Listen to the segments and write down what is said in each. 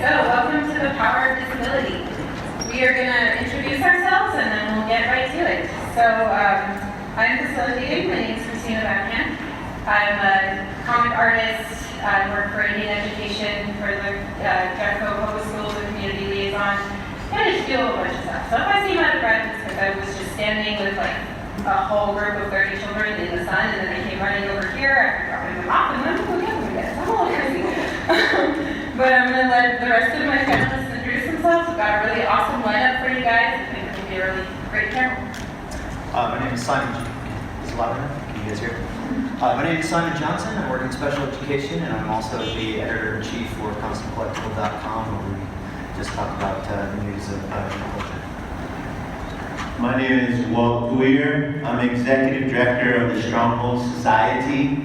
welcome to the Power of Disability. We are going to introduce ourselves and then we'll get right to it. So, I'm facilitating. My name is Christina Backhand. I'm a comic artist. I work for Indian Education for the Jeffco Public Schools and Community Liaison. And I just do a whole bunch of stuff. So if I see my breath, it's because I was just standing with like a whole group of 30 children in the sun, and then they came running over here after dropping them off, and then I'm going to get them again. I'm a little crazy. But I'm going to let the rest of my panelists introduce themselves. We've got a really awesome lineup for you guys. I think it will be a really great panel. My name is Simon. Is it loud enough? Can you guys hear? My name is Simon Johnson. I work in special education, and I'm also the editor-in-chief for ConstantCollectible.com, where we just talk about the news of culture. My name is Walt, Pourier. I'm executive director of the Stronghold Society.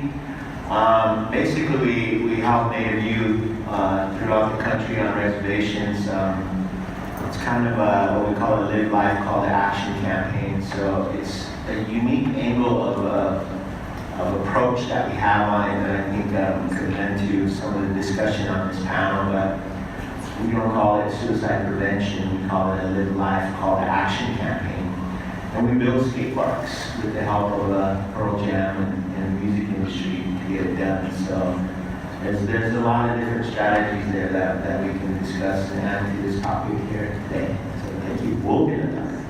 Basically, we help Native youth throughout the country on reservations. It's kind of what we call a live life call to action campaign. So it's a unique angle of approach that we have on it that I think we could lend to some of the discussion on this panel. But we don't call it suicide prevention. We call it a live life call to action campaign. And we build skate parks with the help of Pearl Jam and the music industry to get it done. So there's a lot of different strategies there that we can discuss and add to this topic here today. So thank you. We'll get it done.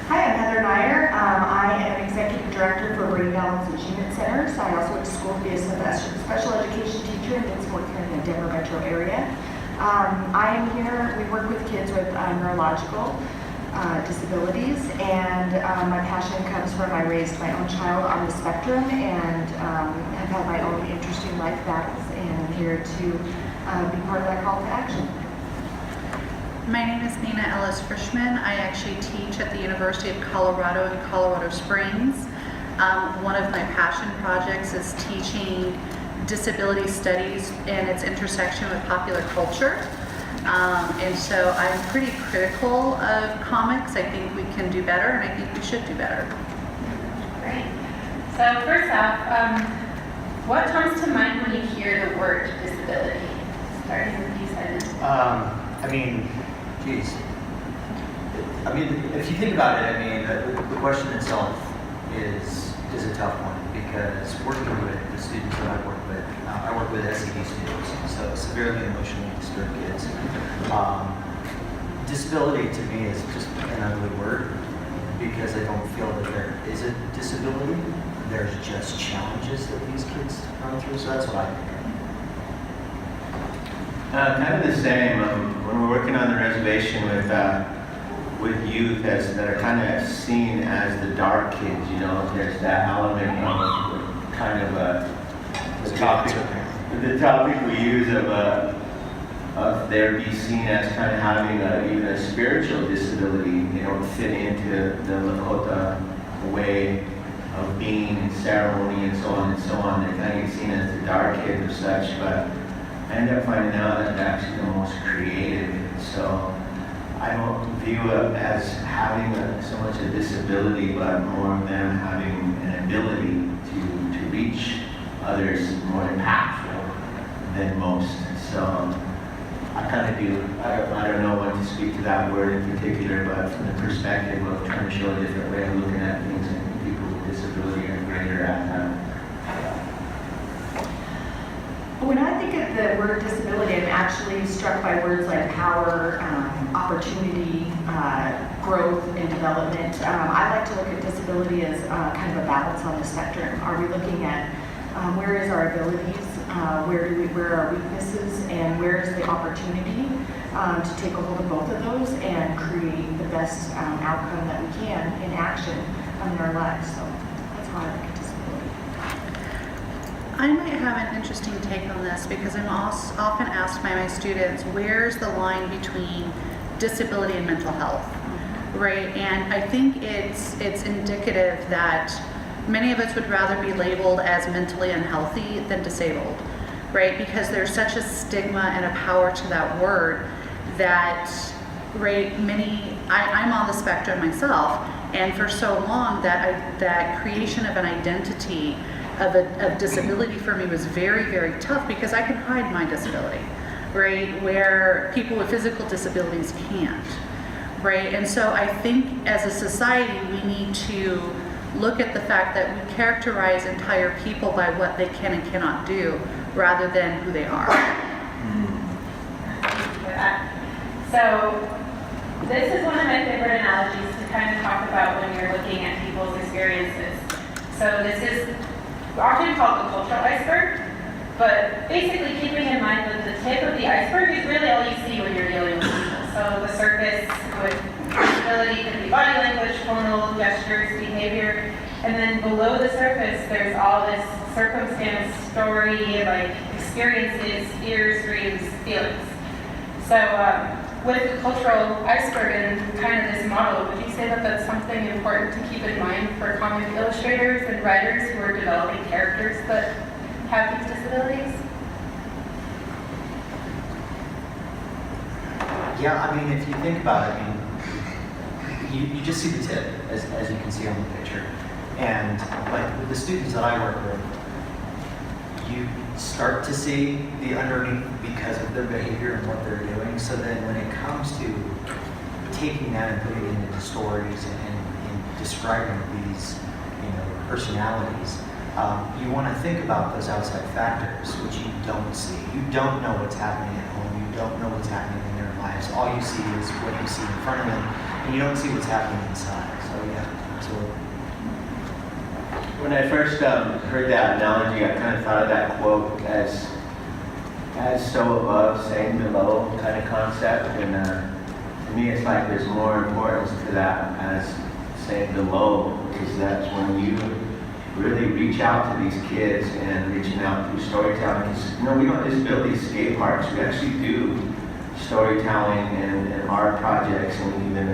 Hi, I'm Heather Myer. I am executive director for Brain Balance Achievement Centers. I also went to school to be a special education teacher and did some work here in the Denver metro area. I am here, we work with kids with neurological disabilities, and my passion comes from I raised my own child on the spectrum and have had my own interesting life battles, and I'm here to be part of that call to action. My name is Nina Ellis Frischman. I actually teach at the University of Colorado in Colorado Springs. One of my passion projects is teaching disability studies and its intersection with popular culture. And so I'm pretty critical of comics. I think we can do better, and I think we should do better. Great. So first off, what comes to mind when you hear the word disability? Starting with you, Simon. If you think about it, the question itself is a tough one, because working with the students that I work with SED students, so severely emotionally disturbed kids. Disability to me is just an ugly word, because I don't feel that there is a disability. There's just challenges that these kids run through, so that's what I think. Kind of the same. When we're working on the reservation with youth that are kind of seen as the dark kids, there's that element of kind of the topic we use of there be seen as kind of having even a spiritual disability. They don't fit into the Lakota way of being in ceremony and so on and so on. They kind of get seen as the dark kids or such, but I ended up finding out that they're actually the most creative. So I don't view it as having so much a disability, but more of them having an ability to reach others more impactful than most. So I kind of do, I don't know when to speak to that word in particular, but from the perspective of trying to show a different way of looking at things, I think people with disability are greater at that. When I think of the word disability, I'm actually struck by words like power, opportunity, growth, and development. I like to look at disability as kind of a balance on the spectrum. Are we looking at where is our abilities, where are our weaknesses, and where is the opportunity to take a hold of both of those and create the best outcome that we can in action in our lives. So that's how I look at disability. I might have an interesting take on this, because I'm often asked by my students, where's the line between disability and mental health, right? And I think it's indicative that many of us would rather be labeled as mentally unhealthy than disabled, right? Because there's such a stigma and a power to that word that, right, I'm on the spectrum myself, and for so long that creation of an identity of disability for me was very, very tough, because I could hide my disability, right, where people with physical disabilities can't, right? And so I think as a society, we need to look at the fact that we characterize entire people by what they can and cannot do, rather than who they are. So this is one of my favorite analogies to kind of talk about when you're looking at people's experiences. So this is often called the cultural iceberg, but basically keeping in mind that the tip of the iceberg is really all you see when you're dealing with people. So the surface with disability could be body language, tonal gestures, behavior, and then below the surface there's all this circumstance, story, like experiences, fears, dreams, feelings. So with the cultural iceberg and kind of this model, would you say that that's something important to keep in mind for comic illustrators and writers who are developing characters that have these disabilities? Yeah, I mean, if you think about it, I mean, you just see the tip, as you can see on the picture. And like with the students that I work with, you start to see the underneath because of their behavior and what they're doing. So then when it comes to taking that and putting it into stories and describing these, personalities, you want to think about those outside factors, which you don't see. You don't know what's happening at home. You don't know what's happening in their lives. All you see is what you see in front of them, and you don't see what's happening inside. So yeah, absolutely. When I first heard that analogy, I kind of thought of that quote as so above, same below kind of concept. And to me, it's like there's more importance to that as saying below, because that's when you really reach out to these kids and reaching out through storytelling. Because, we don't just build these skate parks. We actually do storytelling and art projects and even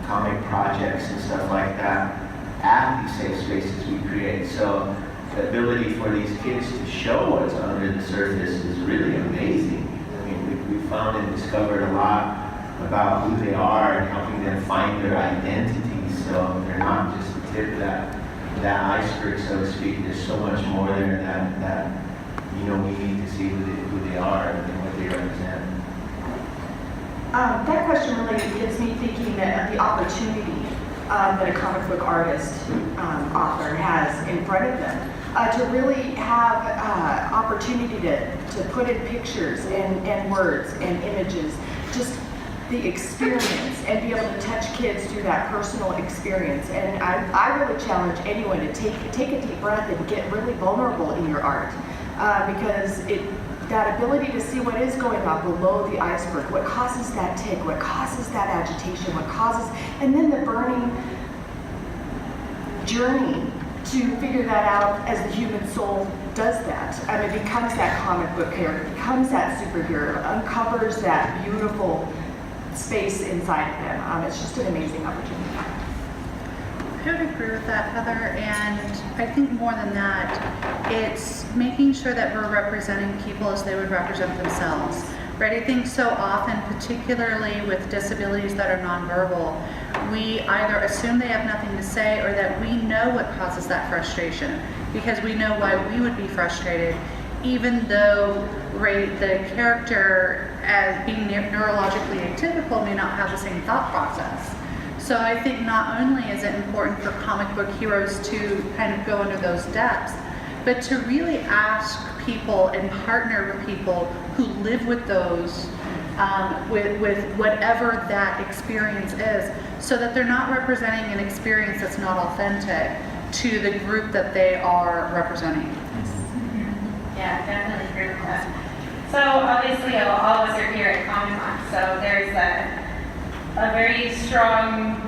comic projects and stuff like that at these safe spaces we create. So the ability for these kids to show what's under the surface is really amazing. I mean, we found and discovered a lot about who they are and helping them find their identity. So they're not just the tip of that iceberg, so to speak. There's so much more there that we need to see who they are and what they represent. That question really gets me thinking that the opportunity that a comic book artist, author has in front of them to really have opportunity to put in pictures and words and images, just the experience, and be able to touch kids through that personal experience. And I really challenge anyone to take a deep breath and get really vulnerable in your art, because that ability to see what is going on below the iceberg, what causes that tick, what causes that agitation, and then the burning journey to figure that out as the human soul does that. I mean, becomes that comic book character, becomes that superhero, uncovers that beautiful space inside of them. It's just an amazing opportunity. I would agree with that, Heather, and I think more than that, it's making sure that we're representing people as they would represent themselves, right? I think so often, particularly with disabilities that are nonverbal, we either assume they have nothing to say or that we know what causes that frustration because we know why we would be frustrated, even though, right, the character as being neurologically atypical may not have the same thought process. So I think not only is it important for comic book heroes to kind of go into those depths, but to really ask people and partner with people who live with those, with whatever that experience is, so that they're not representing an experience that's not authentic to the group that they are representing. Yeah, definitely agree with that. So obviously all of us are here at Comic-Con, so there's a very strong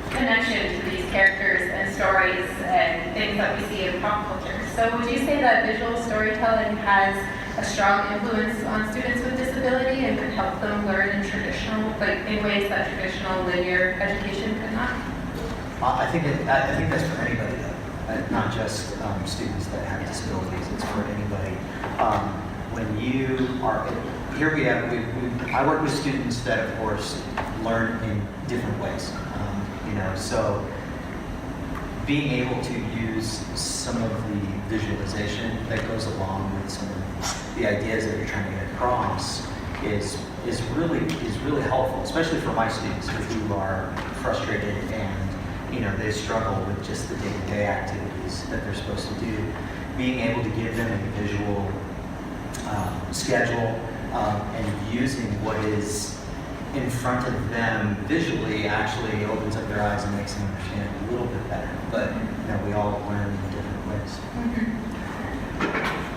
connection to these characters and stories and things that we see in pop culture. So would you say that visual storytelling has a strong influence on students with disability and could help them learn in in ways that traditional linear education could not? I think that's for anybody though, not just students that have disabilities. It's for anybody. When you are here, I work with students that, of course, learn in different ways. So being able to use some of the visualization that goes along with some of the ideas that you're trying to get across is really helpful, especially for my students who are frustrated and they struggle with just the day-to-day activities that they're supposed to do. Being able to give them a visual schedule and using what is in front of them visually actually opens up their eyes and makes them understand a little bit better. But we all learn in different ways.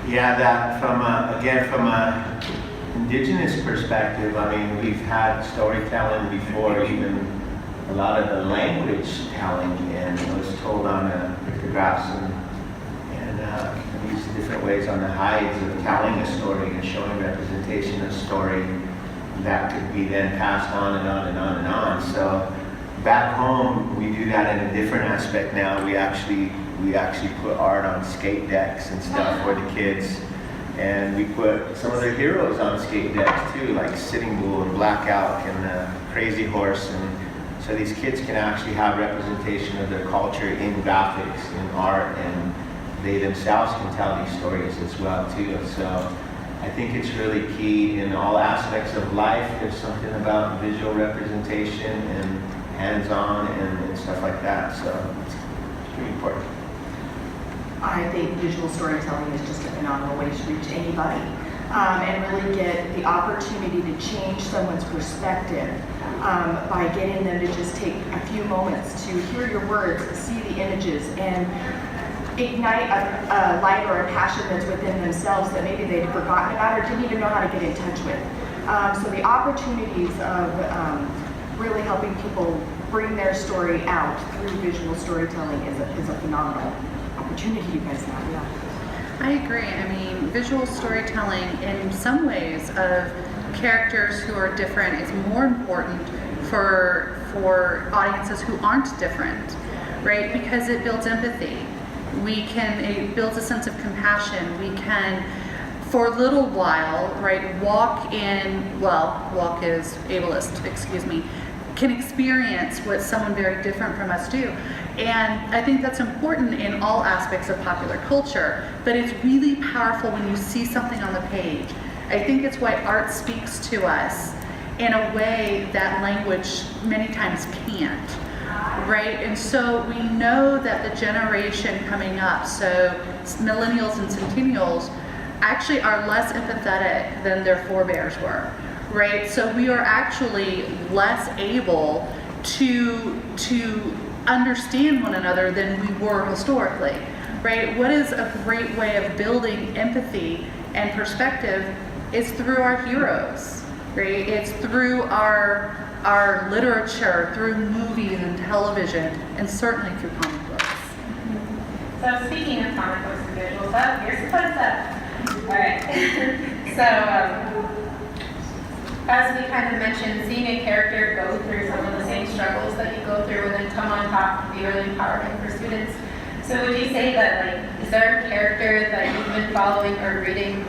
Yeah, that from a indigenous perspective, I mean, we've had storytelling before, even a lot of the language telling, and it was told on pictographs and these different ways on the hides of telling a story and showing representation of story that could be then passed on and on and on and on. So back home, we do that in a different aspect now. We actually put art on skate decks and stuff for the kids. And we put some of their heroes on skate decks too, like Sitting Bull and Blackout and Crazy Horse. And so these kids can actually have representation of their culture in graphics, in art, and they themselves can tell these stories as well too. So I think it's really key in all aspects of life. There's something about visual representation and hands-on and stuff like that. So it's pretty important. I think visual storytelling is just a phenomenal way to reach anybody and really get the opportunity to change someone's perspective by getting them to just take a few moments to hear your words, see the images, and ignite a light or a passion that's within themselves that maybe they'd forgotten about or didn't even know how to get in touch with. So the opportunities of really helping people bring their story out through visual storytelling is a phenomenal opportunity you guys have. Yeah. I agree. I mean, visual storytelling in some ways of characters who are different is more important for audiences who aren't different, right? Because it builds empathy. It builds a sense of compassion. We can, for a little while, right, walk is ableist, excuse me, can experience what someone very different from us do. And I think that's important in all aspects of popular culture, but it's really powerful when you see something on the page. I think it's why art speaks to us in a way that language many times can't, right? And so we know that the generation coming up, so millennials and centennials, actually are less empathetic than their forebears were, right? So we are actually less able to understand one another than we were historically, right? What is a great way of building empathy and perspective is through our heroes, right? It's through our literature, through movies and television, and certainly through comic books. So speaking of comic books and visual stuff, here's the fun stuff. All right. So as we kind of mentioned, seeing a character go through some of the same struggles that you go through and then come on top can be really empowering for students. So would you say that, is there a character that you've been following or reading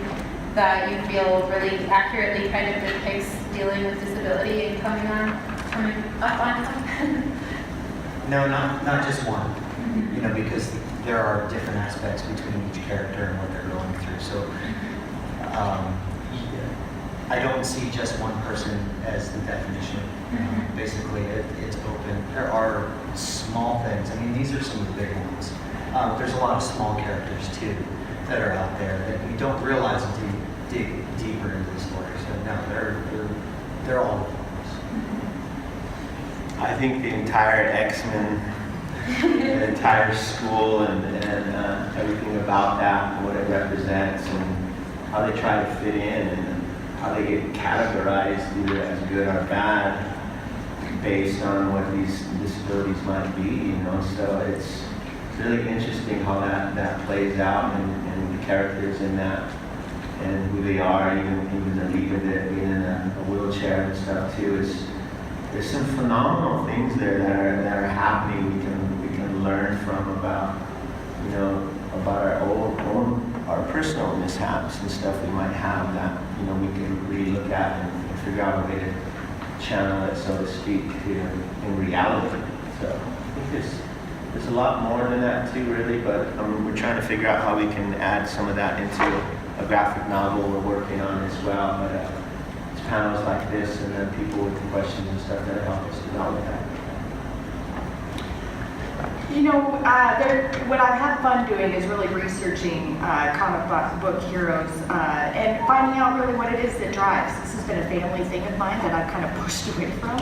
that you feel really accurately kind of depicts dealing with disability and coming up on? No, not just one. Because there are different aspects between each character and what they're going through. So I don't see just one person as the definition. Basically, it's open. There are small things. I mean, these are some of the big ones. There's a lot of small characters too that are out there that you don't realize until you dig deeper into the story. So no, they're all over the place. I think the entire X-Men, the entire school, and everything about that, and what it represents, and how they try to fit in, and how they get categorized either as good or bad based on what these disabilities might be, So it's really interesting how that plays out and the characters in that and who they are, even the leader that being in a wheelchair and stuff too. There's some phenomenal things there that are happening. We can learn from about our personal mishaps and stuff we might have that we can re-look at and figure out a way to channel it, so to speak, in reality. So I think there's a lot more than that too, really, but we're trying to figure out how we can add some of that into a graphic novel we're working on as well. But it's panels like this, and then people with the questions and stuff that help us develop that. You know, what I've had fun doing is really researching comic book heroes and finding out really what it is that drives. This has been a family thing of mine that I've kind of pushed away from.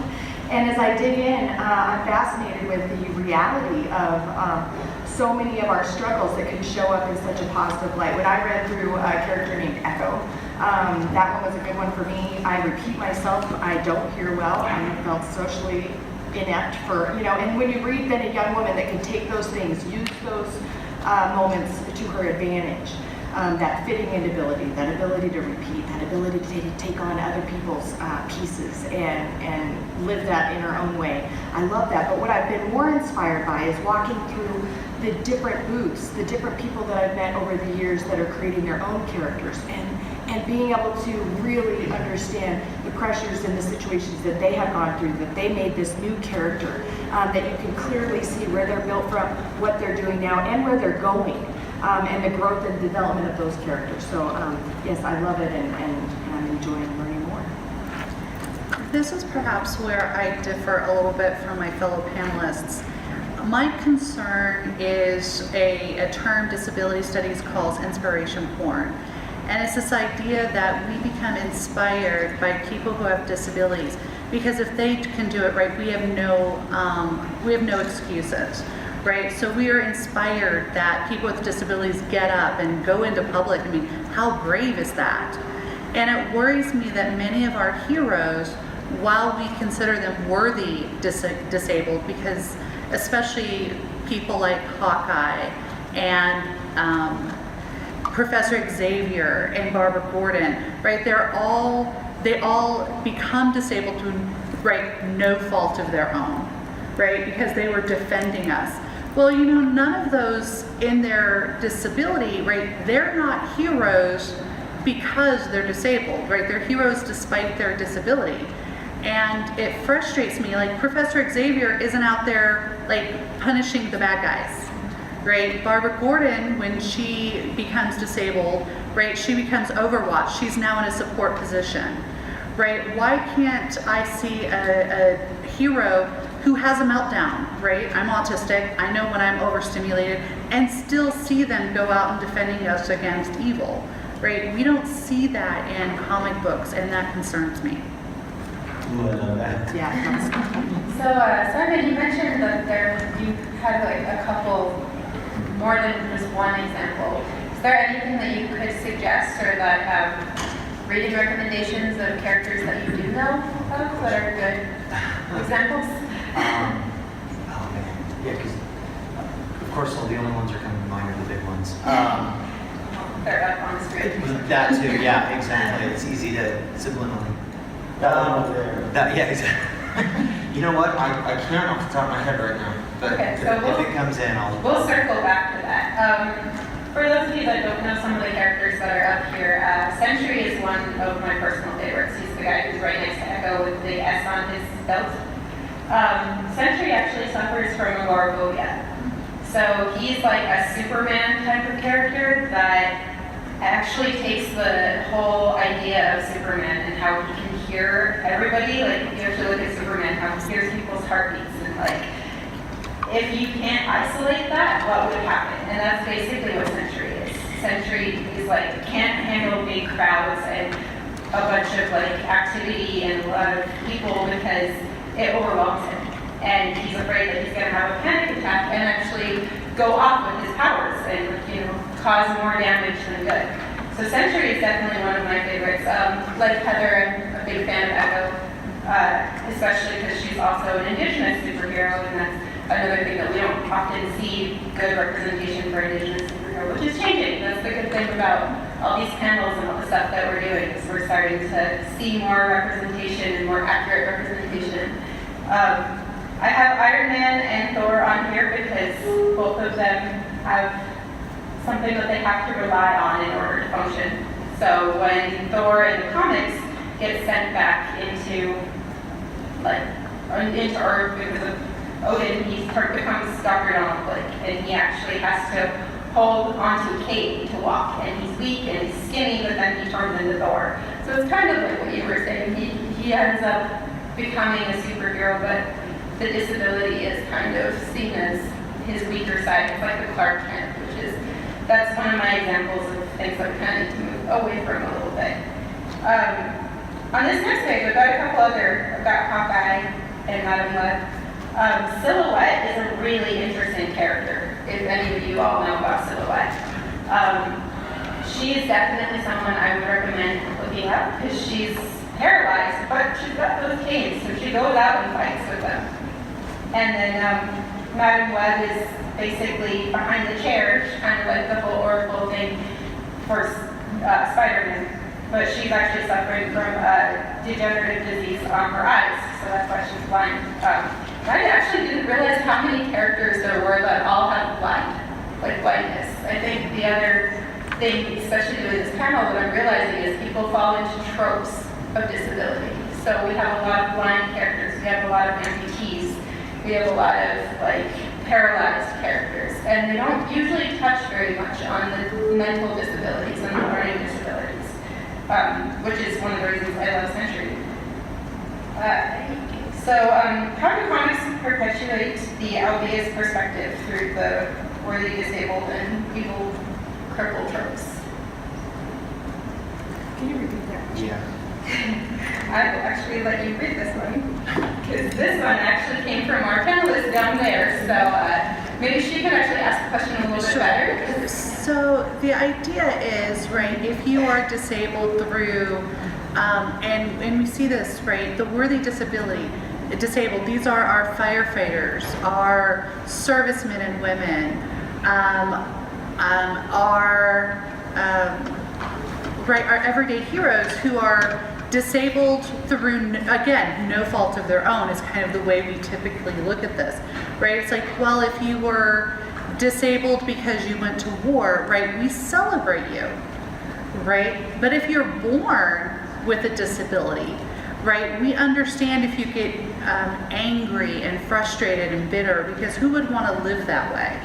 And as I dig in, I'm fascinated with the reality of so many of our struggles that can show up in such a positive light. When I read through a character named Echo, that one was a good one for me. I repeat myself, I don't hear well, I felt socially inept for, you know, and when you read then a young woman that can take those things, use those moments to her advantage, that fitting inability, that ability to repeat, that ability to take on other people's pieces and live that in her own way. I love that, but what I've been more inspired by is walking through the different booths, the different people that I've met over the years that are creating their own characters and being able to really understand the pressures and the situations that they have gone through, that they made this new character, that you can clearly see where they're built from, what they're doing now, and where they're going, and the growth and development of those characters. So yes, I love it, and I'm enjoying learning more. This is perhaps where I differ a little bit from my fellow panelists. My concern is a term disability studies calls inspiration porn. And it's this idea that we become inspired by people who have disabilities, because if they can do it right, we have no excuses, right? So we are inspired that people with disabilities get up and go into public. I mean, how brave is that? And it worries me that many of our heroes, while we consider them worthy disabled, because especially people like Hawkeye and Professor Xavier and Barbara Gordon, right? They all become disabled through, right, no fault of their own, right? Because they were defending us. Well, you know, none of those in their disability, right? They're not heroes because they're disabled, right? They're heroes despite their disability. And it frustrates me, like Professor Xavier isn't out there like punishing the bad guys. Right, Barbara Gordon, when she becomes disabled, right, she becomes Overwatch. She's now in a support position, right? Why can't I see a hero who has a meltdown, right? I'm autistic, I know when I'm overstimulated, and still see them go out and defending us against evil, right? We don't see that in comic books, and that concerns me. Ooh, I love that. Yeah. So, Simon, you mentioned that you had like a couple, more than just one example. Is there anything that you could suggest or that reading recommendations of characters that you do know of that are good examples? Oh man, yeah, because of course all the only ones that are coming to mind are the big ones. They're up on the screen. That too, yeah, exactly. It's easy to subliminally. Yeah, exactly. You know what? I can't off the top of my head right now, but Okay, if, so if it comes in, We'll circle back to that. For those of you that don't know some of the characters that are up here, Sentry is one of my personal favorites. He's the guy who's right next to Echo with the S on his belt. Sentry actually suffers from agoraphobia. So he's like a Superman type of character that actually takes the whole idea of Superman and how he can hear everybody. Like, you have to look at Superman, how he hears people's heartbeats, and like, if you can't isolate that, what would happen? And that's basically what Sentry is. Sentry is like, can't handle big crowds and a bunch of like activity and a lot of people because it overwhelms him. And he's afraid that he's gonna have a panic attack and actually go off with his powers and, you know, cause more damage than good. So Sentry is definitely one of my favorites. Like Heather, I'm a big fan of Echo, especially because she's also an Indigenous superhero, and that's another thing that we don't often see good representation for Indigenous superhero, which is changing. That's the good thing about all these panels and all the stuff that we're doing, is we're starting to see more representation and more accurate representation. I have Iron Man and Thor on here because both of them have something that they have to rely on in order to function. So when Thor in the comics gets sent back into Earth because of Odin, he becomes Dr. Donald Blake, and he actually has to hold onto a cape to walk, and he's weak and he's skinny, but then he turns into Thor. So So it's kind of like what you were saying. He ends up becoming a superhero, but the disability is kind of seen as his weaker side. It's like the Clark Kent, that's one of my examples of things that we kind of need to move away from a little bit. On this next page, I've got a couple other, I've got Hawkeye and Madam Web. Silhouette is a really interesting character, if any of you all know about Silhouette. She is definitely someone I would recommend looking up because she's paralyzed, but she's got those canes, so she goes out and fights with them. And then Madam Web is basically behind the chair, kind of like the whole Oracle thing for Spider-Man, but she's actually suffering from a degenerative disease on her eyes, so that's why she's blind. I actually didn't realize how many characters there were that all have blindness. I think the other thing, especially doing this panel, what I'm realizing is people fall into tropes of disability. So we have a lot of blind characters, we have a lot of amputees, we have a lot of paralyzed characters, and they don't usually touch very much on the mental disabilities and the learning disabilities, which is one of the reasons I love Century. How do comics perpetuate the albeit perspective through the worthy disabled and evil crippled tropes? Can you repeat that? Yeah. I will actually let you read this one, because this one actually came from our panelist down there, so maybe she can actually ask the question a little bit better. So the idea is, right, if you are disabled through, and we see this, right, the worthy disabled, these are our firefighters, our servicemen and women, our everyday heroes who are disabled through, again, no fault of their own is kind of the way we typically look at this, right? It's like, well, if you were disabled because you went to war, right, we celebrate you, right? But if you're born with a disability, right, we understand if you get angry and frustrated and bitter, because who would want to live that way,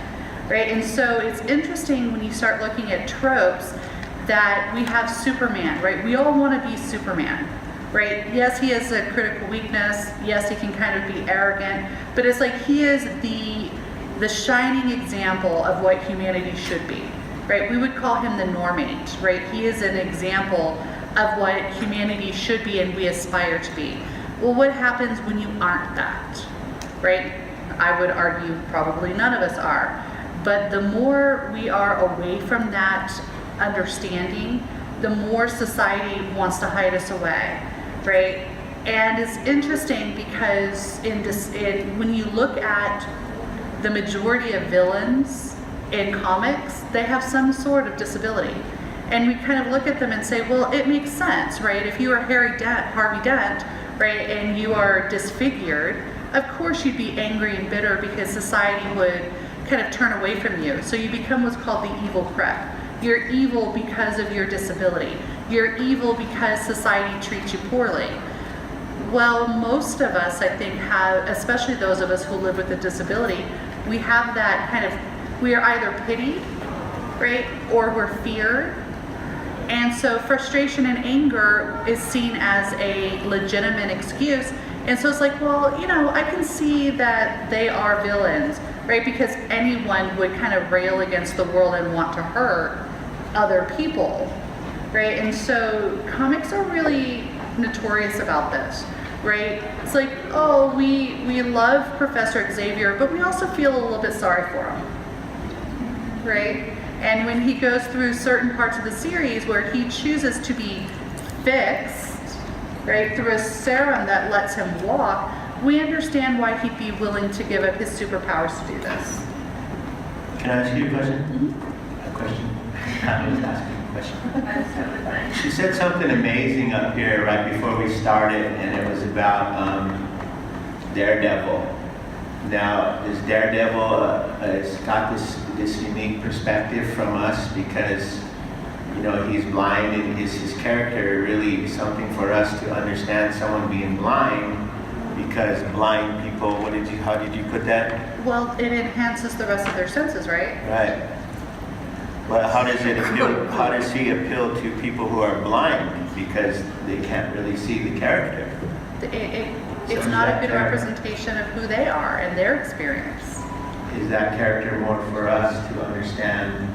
right? And so it's interesting when you start looking at tropes that we have Superman, right? We all want to be Superman, right? Yes, he has a critical weakness. Yes, he can kind of be arrogant, but it's like he is the shining example of what humanity should be, right? We would call him the normate, right? He is an example of what humanity should be and we aspire to be. Well, what happens when you aren't that, right? I would argue probably none of us are, but the more we are away from that understanding, the more society wants to hide us away, right? And it's interesting because when you look at the majority of villains in comics, they have some sort of disability. And we kind of look at them and say, well, it makes sense, right? If you are Harvey Dent, right, and you are disfigured, of course you'd be angry and bitter because society would kind of turn away from you. So you become what's called the evil crep. You're evil because of your disability. You're evil because society treats you poorly. Well, most of us, I think, have, especially those of us who live with a disability, we have that kind of, we are either pitied, right, or we're feared. And so frustration and anger is seen as a legitimate excuse. And so it's like, well, you know, I can see that they are villains, right? Because anyone would kind of rail against the world and want to hurt other people, right? And so comics are really notorious about this, right? It's like, oh, we love Professor Xavier, but we also feel a little bit sorry for him, right? And when he goes through certain parts of the series where he chooses to be fixed, right, through a serum that lets him walk, we understand why he'd be willing to give up his superpowers to do this. Can I ask you a question? Mm-hmm. A question? I was asking a question. She said something amazing up here right before we started, and it was about Daredevil. Now, is Daredevil has got this unique perspective from us because, you know, he's blind, and his character really is something for us to understand someone being blind, because blind people, how did you put that? Well, it enhances the rest of their senses, right? Right. But how does it appeal? How does he appeal to people who are blind because they can't really see the character? It's not a good representation of who they are and their experience. Is that character more for us to understand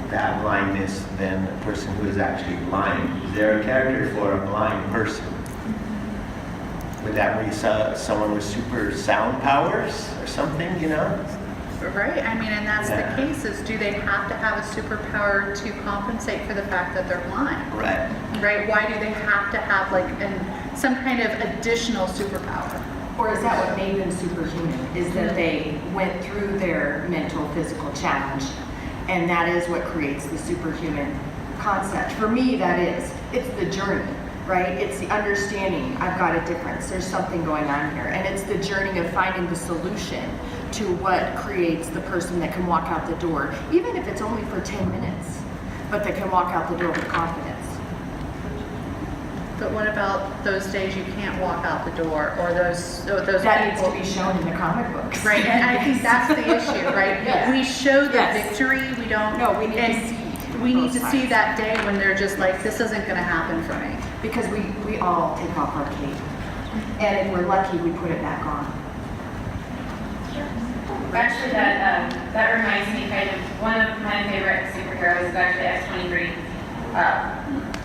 that blindness than a person who is actually blind? Is there a character for a blind person? Would that be someone with super sound powers or something, you know? Right, I mean, and that's the case, is do they have to have a superpower to compensate for the fact that they're blind? Right. Right, why do they have to have like some kind of additional superpower? Or is that what made them superhuman? Is that they went through their mental, physical challenge, and that is what creates the superhuman concept. For me, that is. It's the journey, right? It's the understanding, I've got a difference, there's something going on here. And it's the journey of finding the solution to what creates the person that can walk out the door, even if it's only for 10 minutes, but that can walk out the door with confidence. But what about those days you can't walk out the door, or those That needs people? to be shown in the comic books. Right, and I think that's the issue, right? Yes. We show the Yes. victory, we don't. No, we need to and see We need both to see sides. that day when they're just like, this isn't gonna happen for me. Because we all take off our cape. And if we're lucky, we put it back on. Actually, that reminds me kind of, one of my favorite superheroes is actually X-23.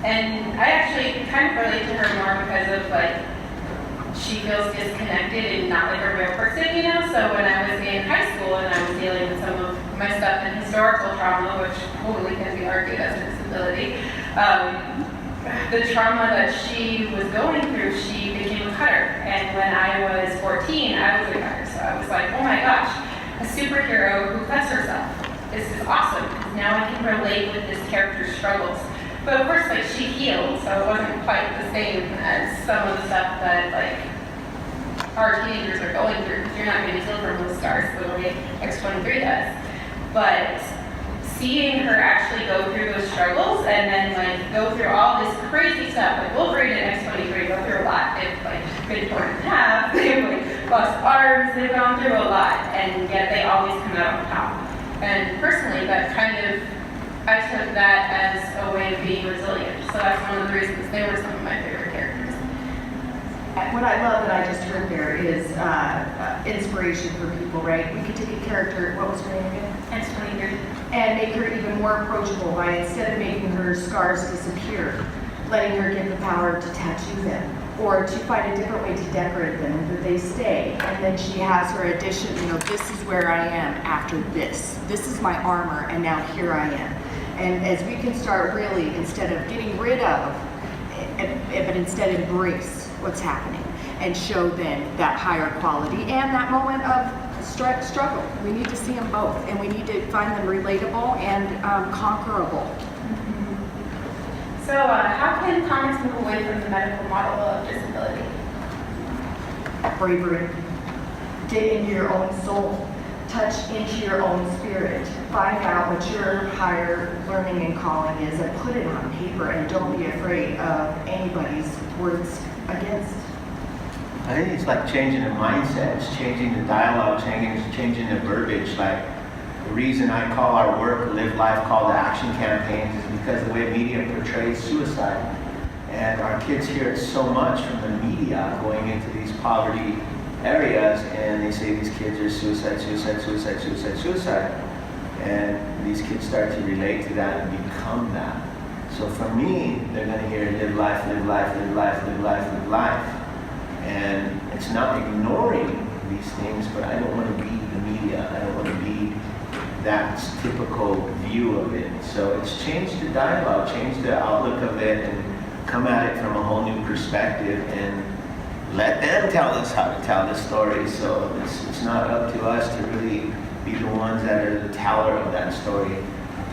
And I actually kind of relate to her more because of like, she feels disconnected and not like a real person, you know? So when I was in high school and I was dealing with some of my stuff in historical trauma, which totally can be argued as a disability, the trauma that she was going through, she became a cutter. And when I was 14, I was a cutter. So I was like, oh my gosh, a superhero who cuts herself. This is awesome. Now I can relate with this character's struggles. But of course, like, she healed, so it wasn't quite the same as some of the stuff that, like, our teenagers are going through, because you're not going to heal from those scars the way X-23 does. But seeing her actually go through those struggles and then, like, go through all this crazy stuff, like, Wolverine and X-23 go through a lot. They've, like, been torn in half, they've, like, lost arms, they've gone through a lot, and yet they always come out on top. And personally, that kind of, I took that as a way of being resilient. So that's one of the reasons they were some of my favorite characters. What I love that I just heard there is inspiration for people, right? We could take a character, what was her name again? X-23. And make her even more approachable by, instead of making her scars disappear, letting her get the power to tattoo them, or to find a different way to decorate them, and that they stay. And then she has her addition, you know, this is where I am after this. This is my armor, and now here I am. And as we can start really, instead of getting rid of, but instead embrace what's happening and show them that higher quality and that moment of struggle. We need to see them both, and we need to find them relatable and conquerable. So how can comics move away from the medical model of disability? Bravery. Get into your own soul. Touch into your own spirit. Find out what your higher learning and calling is and put it on paper, and don't be afraid of anybody's words against. I think it's like changing the mindset, it's changing the dialogue, changing the verbiage. Like, the reason I call our work Live Life Call to Action campaigns is because the way media portrays suicide. And our kids hear it so much from the media going into these poverty areas, and they say these kids are suicide, suicide, suicide, suicide, suicide. And these kids start to relate to that and become that. So for me, they're going to hear live life, live life, live life, live life, live life. And it's not ignoring these things, but I don't want to be the media. I don't want to be that typical view of it. So it's changed the dialogue, changed the outlook of it, and come at it from a whole new perspective, and let them tell us how to tell the story. So it's not up to us to really be the ones that are the teller of that story,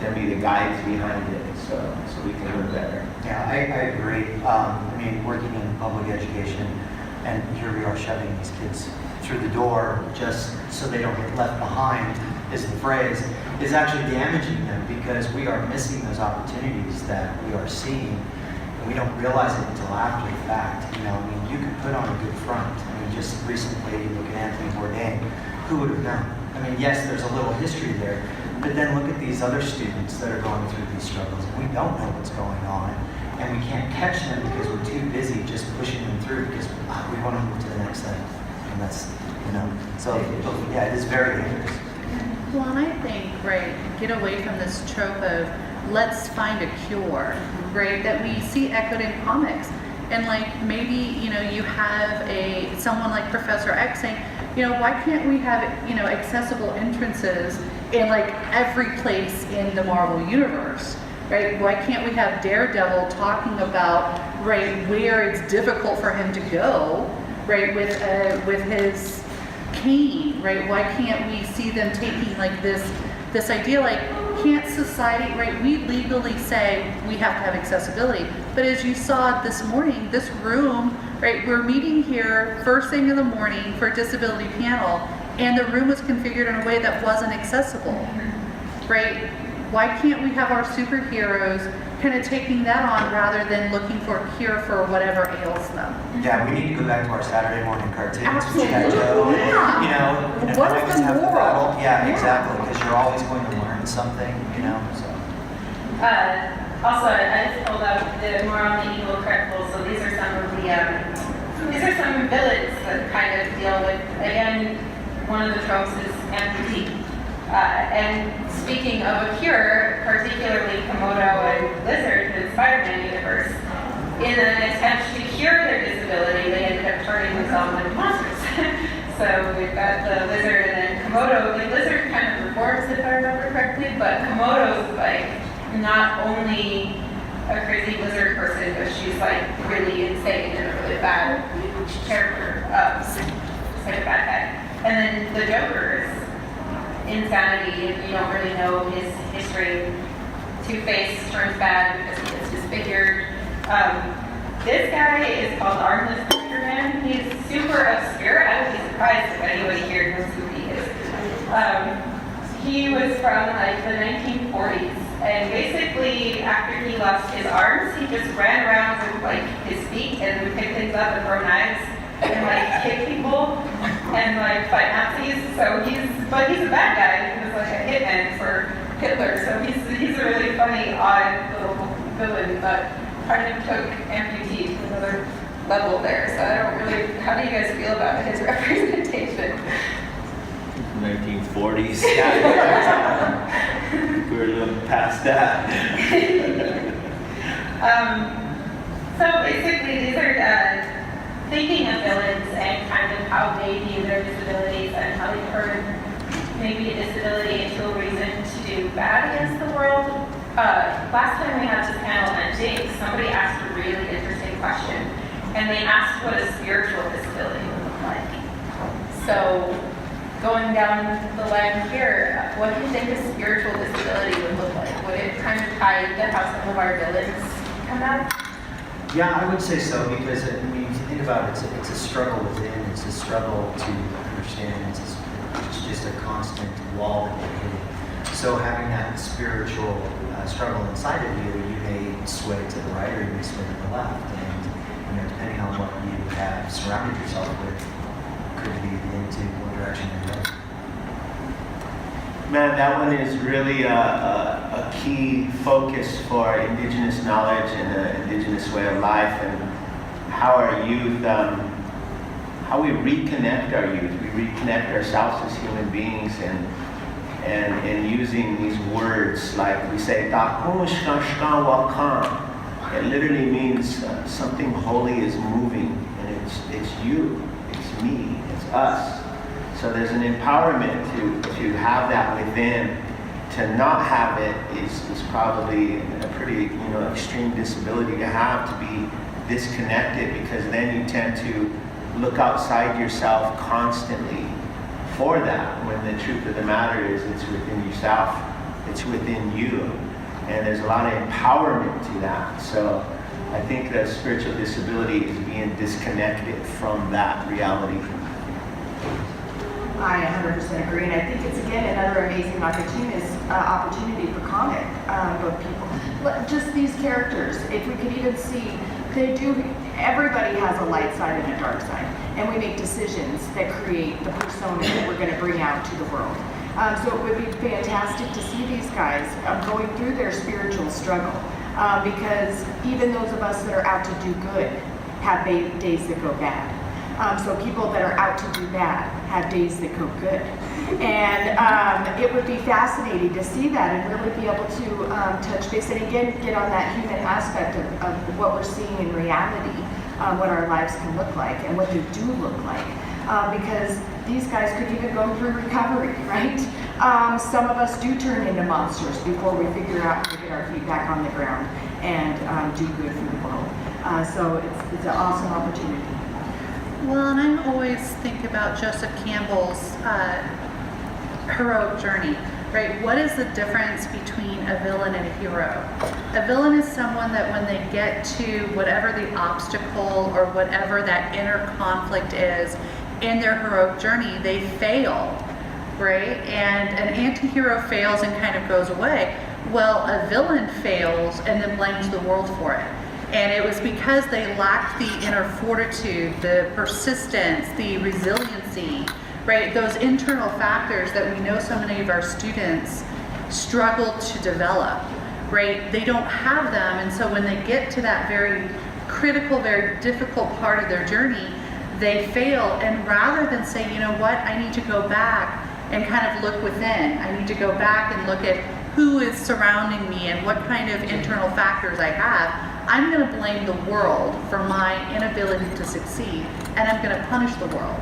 to be the guides behind it, so we can live better. Yeah, I agree. I mean, working in public education, and here we are shoving these kids through the door just so they don't get left behind, is the phrase, is actually damaging them, because we are missing those opportunities that we are seeing, and we don't realize it until after the fact. You know, I mean, you can put on a good front. I mean, just recently, look at Anthony Bourdain. Who would have known? I mean, yes, there's a little history there, But then look at these other students that are going through these struggles, and we don't know what's going on, and we can't catch them because we're too busy just pushing them through because we want to move to the next thing. And that's, so yeah, it is very dangerous. Well, and I think, right, get away from this trope of let's find a cure, right, that we see echoed in comics. And like maybe, you have someone like Professor X saying, why can't we have, accessible entrances in like every place in the Marvel universe, right? Why can't we have Daredevil talking about, right, where it's difficult for him to go, right, with his cane, right? Why can't we see them taking like this idea, like, can't society, right, we legally say we have to have accessibility, but as you saw this morning, this room, right, we're meeting here first thing in the morning for a disability panel, and the room was configured in a way that wasn't accessible, right? Why can't we have our superheroes kind of taking that on rather than looking for a cure for whatever ails them? Yeah, we need to go back to our Saturday morning cartoons. Absolutely. Which had Joe, Yeah. What is the have moral? battle. Yeah, Yeah. exactly, because you're always going to learn something, so. Also, I just pulled up the moral and the evil correctable. So these are some of villains that kind of deal with, again, one of the tropes is amputee. And speaking of a cure, particularly Komodo and Lizard in the Spider-Man universe, in an attempt to cure their disability, they ended up turning themselves into monsters. So we've got the Lizard and then Komodo. The Lizard kind of reforms, if I remember correctly, but Komodo's like not only a crazy lizard person, but she's like really insane and a really bad character. Just like a bad guy. And then the Joker is insanity, and you don't really know his history. Two-Face turns bad because he gets disfigured. This guy is called Armless Spider-Man. He's super obscure. I would be surprised if anybody here knows who he is. He was from like the 1940s, and basically after he lost his arms, he just ran around with like his feet and would pick things up and throw knives and like kick people and like fight Nazis. So he's a bad guy. He was like a hitman for Hitler. So he's a really funny, odd little villain, but kind of took amputee to another level there. So I don't really. How do you guys feel about his representation? 1940s. We're a little past that. So basically, these are thinking of villains and kind of how they view their disabilities and how they turn maybe a disability into a reason to do bad against the world. Last time we had this panel ending, somebody asked a really interesting question, and they asked what a spiritual disability would look like. So, going down the line here, what do you think a spiritual disability would look like? Would it kind of tie into how some of our villains come out? Yeah, I would say so, because if you think about it, it's a struggle within, it's a struggle to understand, it's just a constant wall that you're hitting. So having that spiritual struggle inside of you, you may sway to the right or you may sway to the left, and depending on what you have surrounded yourself with, could lead into what direction you're going. Man, that one is really a key focus for Indigenous knowledge and the Indigenous way of life, and how our youth, how we reconnect our youth. We reconnect ourselves as human beings, and using these words like we say, it literally means something holy is moving, and it's you, it's me, it's us. So there's an empowerment to have that within. To not have it is probably a pretty extreme disability to have, to be disconnected, because then you tend to look outside yourself constantly for that, when the truth of the matter is it's within yourself, it's within you, and there's a lot of empowerment to that. So I think that spiritual disability is being disconnected from that reality. I 100% agree, and I think it's again another amazing opportunity for comic book people. Just these characters, if we could even see, everybody has a light side and a dark side, and we make decisions that create the persona that we're going to bring out to the world. So it would be fantastic to see these guys going through their spiritual struggle, because even those of us that are out to do good have days that go bad. So people that are out to do bad have days that go good. And it would be fascinating to see that and really be able to touch base and again get on that human aspect of what we're seeing in reality, what our lives can look like and what they do look like. Because these guys could even go through recovery, right? Some of us do turn into monsters before we figure out how to get our feet back on the ground and do good for the world. So it's an awesome opportunity. Well, and I always think about Joseph Campbell's heroic journey, right? What is the difference between a villain and a hero? A villain is someone that when they get to whatever the obstacle or whatever that inner conflict is in their heroic journey, they fail, right? And an anti-hero fails and kind of goes away. Well, a villain fails and then blames the world for it. And it was because they lacked the inner fortitude, the persistence, the resiliency, right? Those internal factors that we know so many of our students struggle to develop, right? They don't have them, and so when they get to that very critical, very difficult part of their journey, they fail. And rather than say, you know what, I need to go back and kind of look within, I need to go back and look at who is surrounding me and what kind of internal factors I have, I'm going to blame the world for my inability to succeed, and I'm going to punish the world,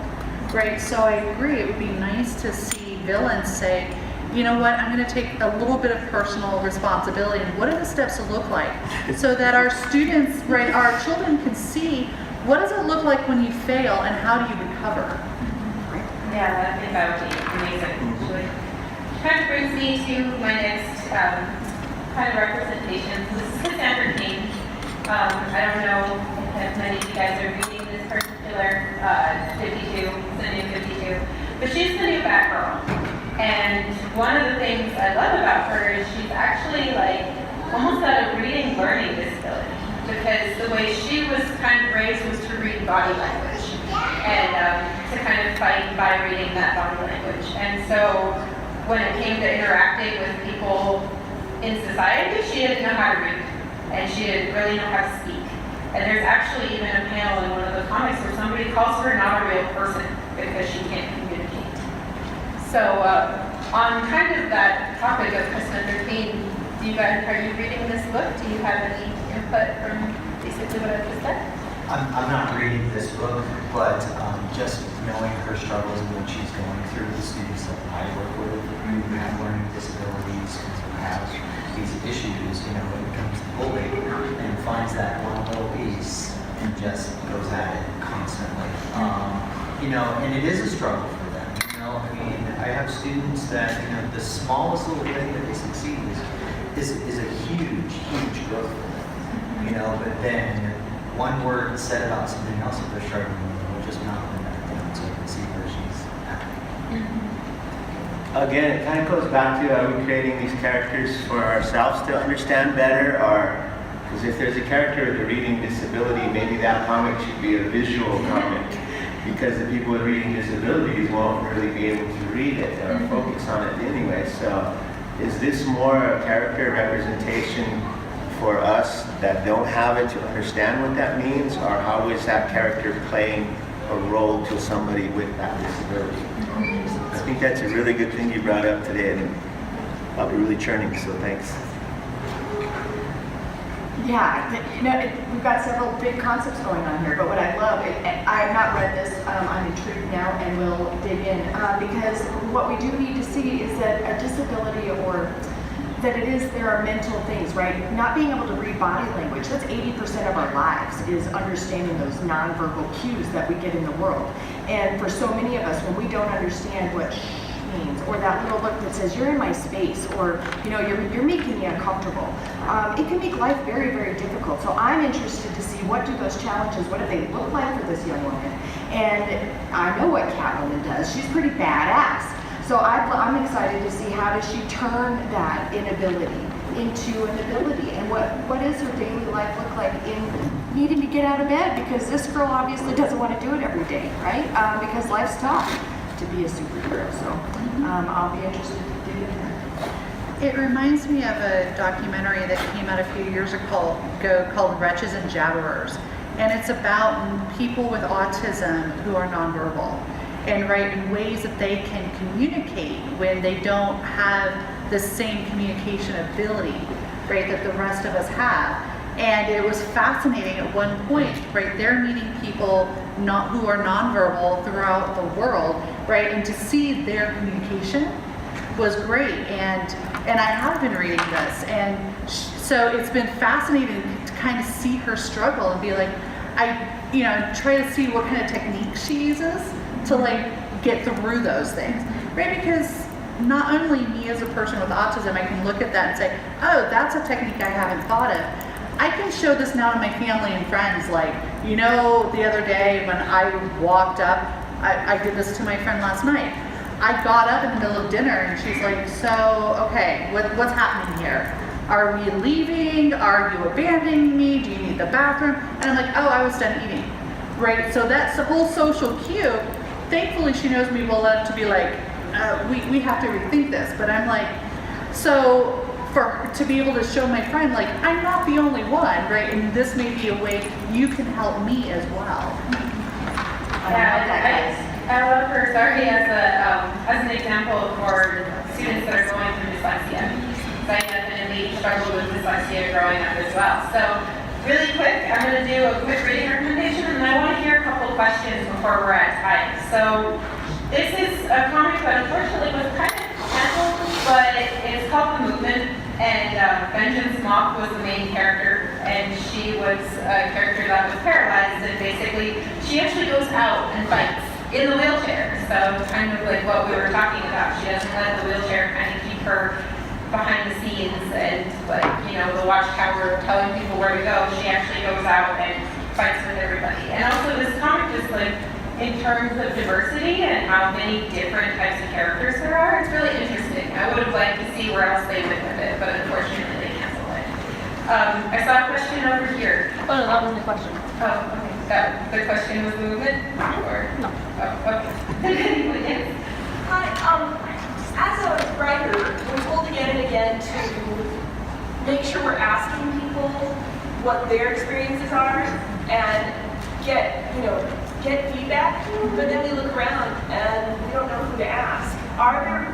right? So I agree, it would be nice to see villains say, you know what, I'm going to take a little bit of personal responsibility, and what do the steps look like? So that our students, right, our children can see, what does it look like when you fail, and how do you recover? Yeah, I think that would be amazing, actually. Kind of brings me to my next kind of representation. So this is Cassandra King. I don't know if many of you guys are reading this particular 52, the new 52, but she's the new Batgirl. And one of the things I love about her is she's actually like almost at a reading learning disability, because the way she was kind of raised was to read body language and to kind of fight by reading that body language. And so when it came to interacting with people in society, she didn't know how to read. And she didn't really know how to speak. And there's actually even a panel in one of the comics where somebody calls her not a real person because she can't communicate. So on kind of that topic of Cassandra King, are you reading this book? Do you have any input from basically what I just said? I'm not reading this book, but just knowing her struggles and what she's going through, the students that I work with who have learning disabilities and who have these issues, you know, when it comes to bullying, and finds that one little piece and just goes at it constantly. You know, and it is a struggle for them. You know, I mean, I have students that, you know, the smallest little thing that they succeed is a huge, huge growth for them. You know, but then one word said about something else that they're struggling with will just knock them back down, so you can see where she's at. Again, it kind of goes back to, are we creating these characters for ourselves to understand better, or because if there's a character with a reading disability, maybe that comic should be a visual comic, because the people with reading disabilities won't really be able to read it or focus on it anyway. So is this more a character representation for us that don't have it to understand what that means, or how is that character playing a role to somebody with that disability? I think that's a really good thing you brought up today, and probably really churning, so thanks. Yeah, you know, we've got several big concepts going on here, but what I love, I have not read this, I'm intrigued now and will dig in, because what we do need to see is that a disability, or that there are mental things, right? Not being able to read body language, that's 80% of our lives, is understanding those nonverbal cues that we get in the world. And for so many of us, when we don't understand what means, or that little look that says, you're in my space, or, you know, you're making me uncomfortable, it can make life very, very difficult. So I'm interested to see, what do those challenges, what do they look like for this young woman? And I know what Catwoman does. She's pretty badass. So I'm excited to see, how does she turn that inability into an ability, and what does her daily life look like in needing to get out of bed, because this girl obviously doesn't want to do it every day, right? Because life's tough. to be a superhero. So I'll be interested to dig in there. It reminds me of a documentary that came out a few years ago called Wretches and Jabberers. And it's about people with autism who are nonverbal and in ways that they can communicate when they don't have the same communication ability, right, that the rest of us have. And it was fascinating at one point, right, they're meeting people who are nonverbal throughout the world, right, and to see their communication was great. And I have been reading this, and so it's been fascinating to kind of see her struggle and be like, I try to see what kind of technique she uses to get through those things, right? Because not only me as a person with autism, I can look at that and say, oh, that's a technique I haven't thought of. I can show this now to my family and friends, the other day when I walked up, I did this to my friend last night. I got up in the middle of dinner and she's like, so, okay, what's happening here? Are we leaving? Are you abandoning me? Do you need the bathroom? And I'm like, oh, I was done eating, right? So that's the whole social cue. Thankfully, she knows me well enough to be like, we have to rethink this. But I'm like, so to be able to show my friend, I'm not the only one, right? And this may be a way you can help me as well. I love her story as an example for students that are going through dyslexia. I definitely struggled with dyslexia growing up as well. So really quick, I'm going to do a quick reading recommendation, and I want to hear a couple questions before we're at time. So this is a comic that unfortunately was kind of canceled, but it's called The Movement, and Vengeance Mock was the main character, and she was a character that was paralyzed, and basically she actually goes out and fights in the wheelchair. So kind of like what we were talking about. She doesn't let the wheelchair kind of keep her behind the scenes and the watchtower telling people where to go. She actually goes out and fights with everybody. And also this comic is in terms of diversity and how many different types of characters there are, it's really interesting. I would have liked to see where else they went with it, but unfortunately they canceled it. I saw a question over here. Oh, no, that wasn't the question. Oh, okay. The question was movement? Or? No. Oh, okay. Yes. Hi, as a writer, we're told again and again to make sure we're asking people what their experiences are and get feedback, but then we look around and we don't know who to ask. Are there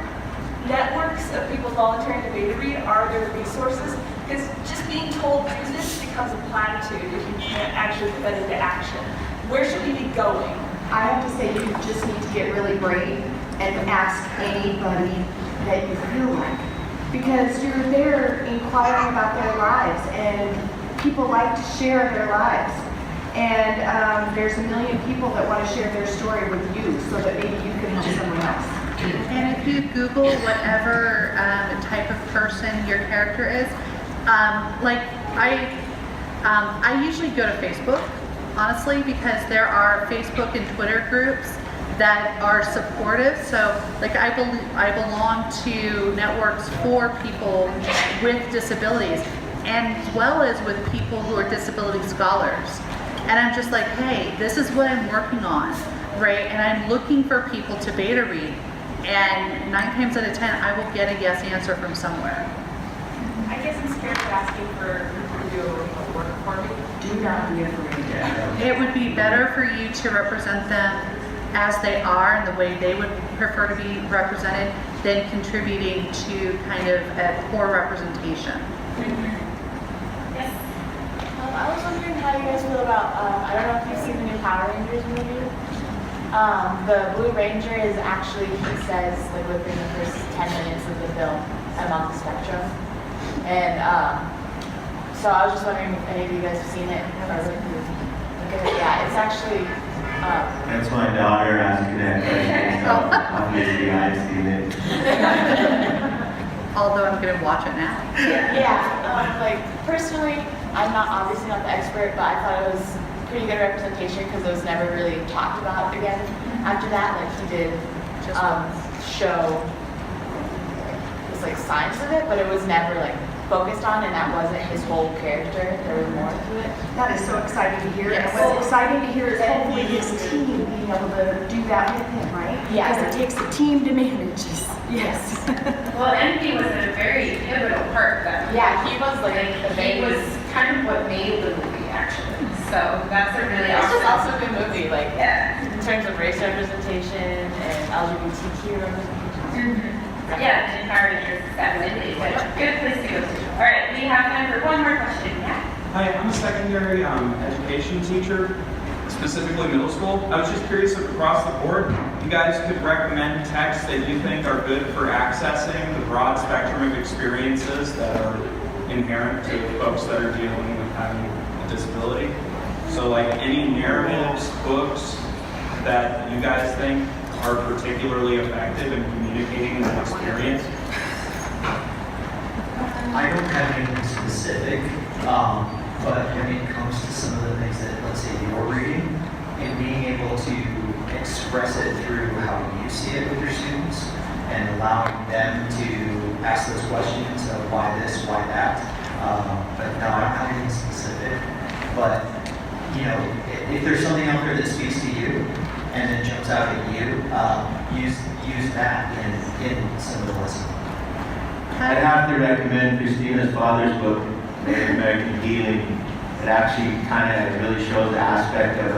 networks of people volunteering to beta read? Are there resources? Because just being told do this becomes a platitude if you can't actually put that into action. Where should we be going? I have to say you just need to get really brave and ask anybody that you feel like. Because you're there inquiring about their lives, and people like to share their lives. And there's a million people that want to share their story with you so that maybe you can help someone else. And if you Google whatever type of person your character is, I usually go to Facebook, honestly, because there are Facebook and Twitter groups that are supportive. So I belong to networks for people with disabilities, and as well as with people who are disability scholars. And I'm just like, hey, this is what I'm working on, right? And I'm looking for people to beta read. And 9 times out of 10, I will get a yes answer from somewhere. I guess I'm scared of asking for people to do a work for me. Do not be afraid. It would be better for you to represent them as they are and the way they would prefer to be represented than contributing to kind of a poor representation. Yes. I was wondering how you guys feel about, I don't know if you've seen the new Power Rangers movie. The Blue Ranger is actually, he says, within the first 10 minutes of the film, I'm on the spectrum. And so I was just wondering if any of you guys have seen it. Yeah, it's actually... That's my daughter asking that question, so obviously I've seen it. Although I'm going to watch it now. Personally, I'm obviously not the expert, but I thought it was pretty good representation because it was never really talked about again after that. He did show signs of it, but it was never focused on, and that wasn't his whole character. There was more to it. That is so exciting to hear. Yes. And what's exciting to hear is hopefully his team being able to do that with him, right? Yeah. Because it takes a team to manage. Yes. Well, and he was a very pivotal part of that. Yeah, he was like the He main. was kind of what made the movie, actually. So that's a really It's just awesome. also a good movie, like Yeah. in terms of race representation and LGBTQ representation. Yeah, and empowering your femininity, but good place to go to. All right, we have time for one more question. Yeah. Hi, I'm a secondary education teacher, specifically middle school. I was just curious if across the board, you guys could recommend texts that you think are good for accessing the broad spectrum of experiences that are inherent to folks that are dealing with having a disability. So like any narratives, books that you guys think are particularly effective in communicating that experience. I don't have anything specific, but when it comes to some of the things that, let's say, you're reading, and being able to express it through how you see it with your students, and allowing them to ask those questions of why this, why that. But no, I don't have anything specific. But, you know, if there's something out there that speaks to you, and then jumps out at you, use that in some of the lessons. I'd have to recommend Christina's father's book, Native American Healing. It actually kind of really shows the aspect of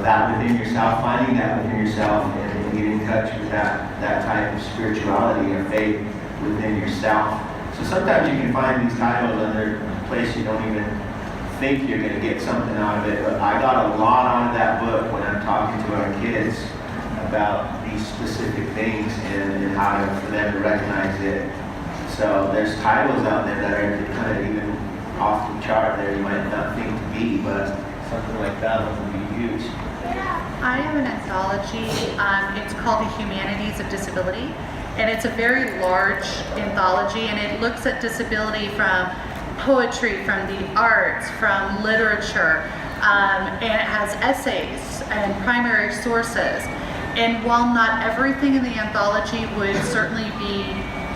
that within yourself, finding that within yourself, and getting in touch with that type of spirituality or faith within yourself. So sometimes you can find these titles under a place you don't even think you're going to get something out of it, but I got a lot out of that book when I'm talking to our kids about these specific things and how for them to recognize it. So there's titles out there that are kind of even off the chart there you might not think to be, but something like that would be huge. I have an anthology. It's called The Humanities of Disability, and it's a very large anthology, and it looks at disability from poetry, from the arts, from literature, and it has essays and primary sources. And while not everything in the anthology would certainly be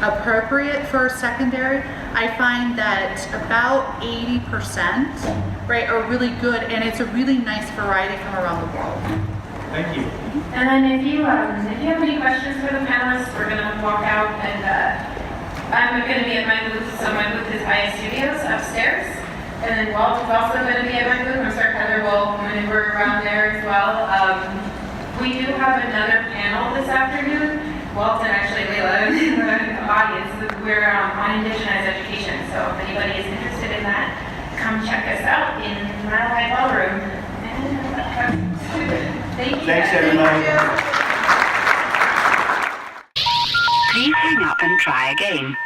appropriate for secondary, I find that about 80%, right, are really good, and it's a really nice variety from around the world. Thank you. And then if you have any questions for the panelists, we're gonna walk out and I'm going to be at my booth, so my booth is IS Studios upstairs. And then Walt is also going to be at my booth. I'm sure Heather will maneuver around there as well. We do have another panel this afternoon. Walt and actually Leila in the audience. We're on Indigenized education, so if anybody is interested in that, come check us out in Mile High Ballroom. Thank you. Thanks, everybody. Thank you. Please hang up and try again.